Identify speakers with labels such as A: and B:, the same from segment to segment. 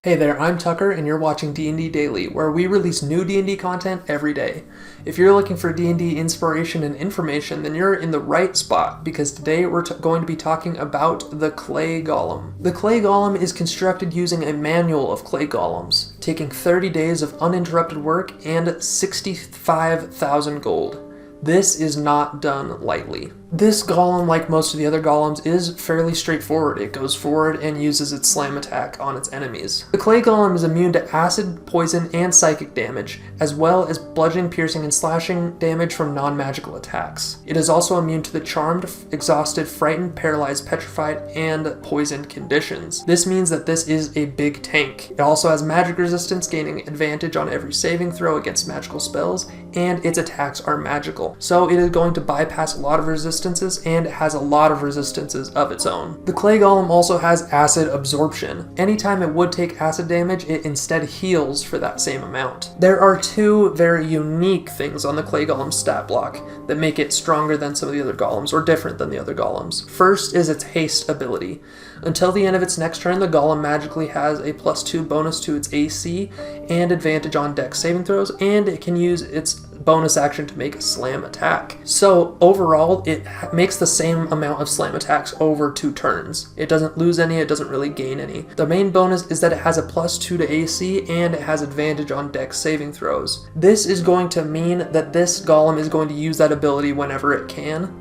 A: Hey there, I'm Tucker and you're watching D&D Daily, where we release new D&D content every day. If you're looking for D&D inspiration and information, then you're in the right spot, because today we're going to be talking about the Clay Golem. The Clay Golem is constructed using a manual of Clay Golems, taking 30 days of uninterrupted work and 65,000 gold. This is not done lightly. This golem, like most of the other golems, is fairly straightforward. It goes forward and uses its slam attack on its enemies. The clay golem is immune to acid, poison, and psychic damage, as well as bludgeoning, piercing, and slashing damage from non-magical attacks. It is also immune to the charmed, exhausted, frightened, paralyzed, petrified, and poisoned conditions. This means that this is a big tank. It also has magic resistance, gaining advantage on every saving throw against magical spells, and its attacks are magical. So it is going to bypass a lot of resistances, and it has a lot of resistances of its own. The clay golem also has acid absorption. Anytime it would take acid damage, it instead heals for that same amount. There are two very unique things on the clay golem stat block that make it stronger than some of the other golems, or different than the other golems. First is its haste ability. Until the end of its next turn, the golem magically has a +2 bonus to its AC and advantage on dex saving throws, and it can use its bonus action to make a slam attack. So overall, it makes the same amount of slam attacks over 2 turns. It doesn't lose any, it doesn't really gain any. The main bonus is that it has a +2 to AC and it has advantage on dex saving throws. This is going to mean that this golem is going to use that ability whenever it can.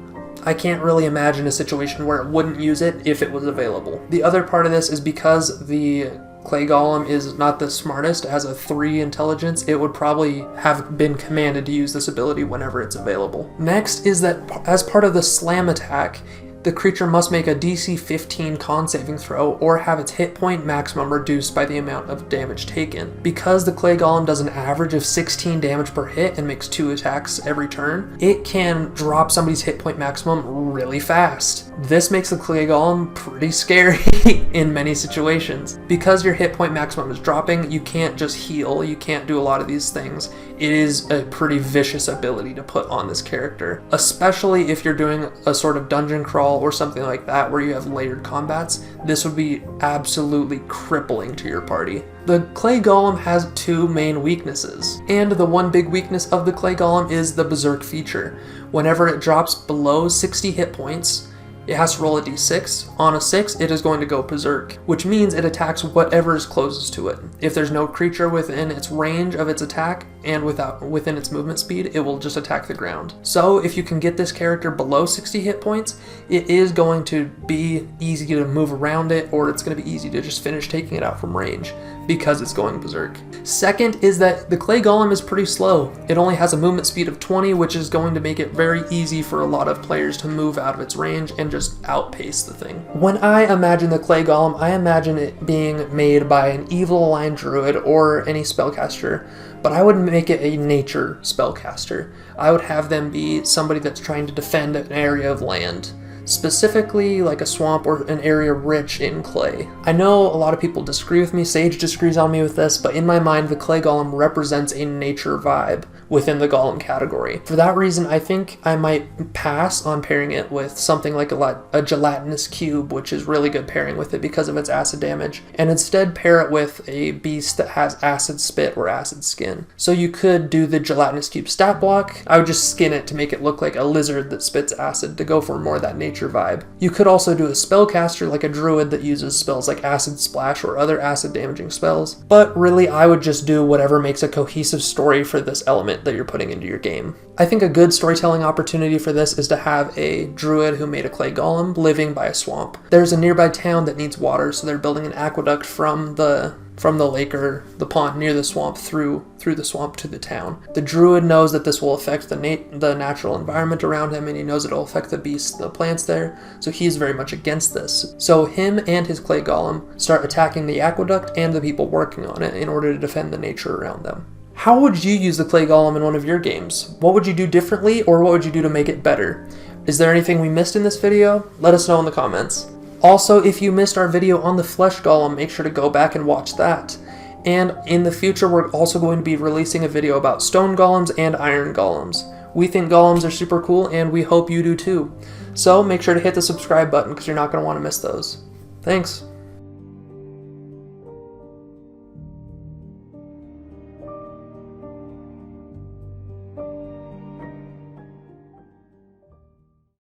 A: I can't really imagine a situation where it wouldn't use it if it was available. The other part of this is because the clay golem is not the smartest, it has a 3 intelligence, it would probably have been commanded to use this ability whenever it's available. Next is that as part of the slam attack, the creature must make a DC 15 con saving throw or have its hit point maximum reduced by the amount of damage taken. Because the clay golem does an average of 16 damage per hit and makes 2 attacks every turn, it can drop somebody's hit point maximum really fast. This makes the clay golem pretty scary in many situations. Because your hit point maximum is dropping, you can't just heal, you can't do a lot of these things. It is a pretty vicious ability to put on this character, especially if you're doing a sort of dungeon crawl or something like that where you have layered combats. This would be absolutely crippling to your party. The clay golem has 2 main weaknesses, and the one big weakness of the clay golem is the berserk feature. Whenever it drops below 60 hit points, it has to roll a d6. On a 6, it is going to go berserk, which means it attacks whatever is closest to it. If there's no creature within its range of its attack and within its movement speed, it will just attack the ground. So if you can get this character below 60 hit points, it is going to be easy to move around it, or it's going to be easy to just finish taking it out from range because it's going berserk. Second is that the clay golem is pretty slow. It only has a movement speed of 20, which is going to make it very easy for a lot of players to move out of its range and just outpace the thing. When I imagine the clay golem, I imagine it being made by an evil aligned druid or any spellcaster, but I would make it a nature spellcaster. I would have them be somebody that's trying to defend an area of land, specifically like a swamp or an area rich in clay. I know a lot of people disagree with me, Sage disagrees on me with this, but in my mind the clay golem represents a nature vibe within the golem category. For that reason, I think I might pass on pairing it with something like a gelatinous cube, which is really good pairing with it because of its acid damage, and instead pair it with a beast that has acid spit or acid skin. So you could do the gelatinous cube stat block. I would just skin it to make it look like a lizard that spits acid to go for more of that nature vibe. You could also do a spellcaster like a druid that uses spells like acid splash or other acid damaging spells, but really I would just do whatever makes a cohesive story for this element that you're putting into your game. I think a good storytelling opportunity for this is to have a druid who made a clay golem living by a swamp. There's a nearby town that needs water, so they're building an aqueduct from the lake or the pond near the swamp through the swamp to the town. The druid knows that this will affect the natural environment around him, and he knows it'll affect the beasts, the plants there, so he's very much against this. So him and his clay golem start attacking the aqueduct and the people working on it in order to defend the nature around them. How would you use the clay golem in one of your games? What would you do differently, or what would you do to make it better? Is there anything we missed in this video? Let us know in the comments. Also, if you missed our video on the flesh golem, make sure to go back and watch that. And in the future, we're also going to be releasing a video about stone golems and iron golems. We think golems are super cool, and we hope you do too. So make sure to hit the subscribe button because you're not going to want to miss those. Thanks.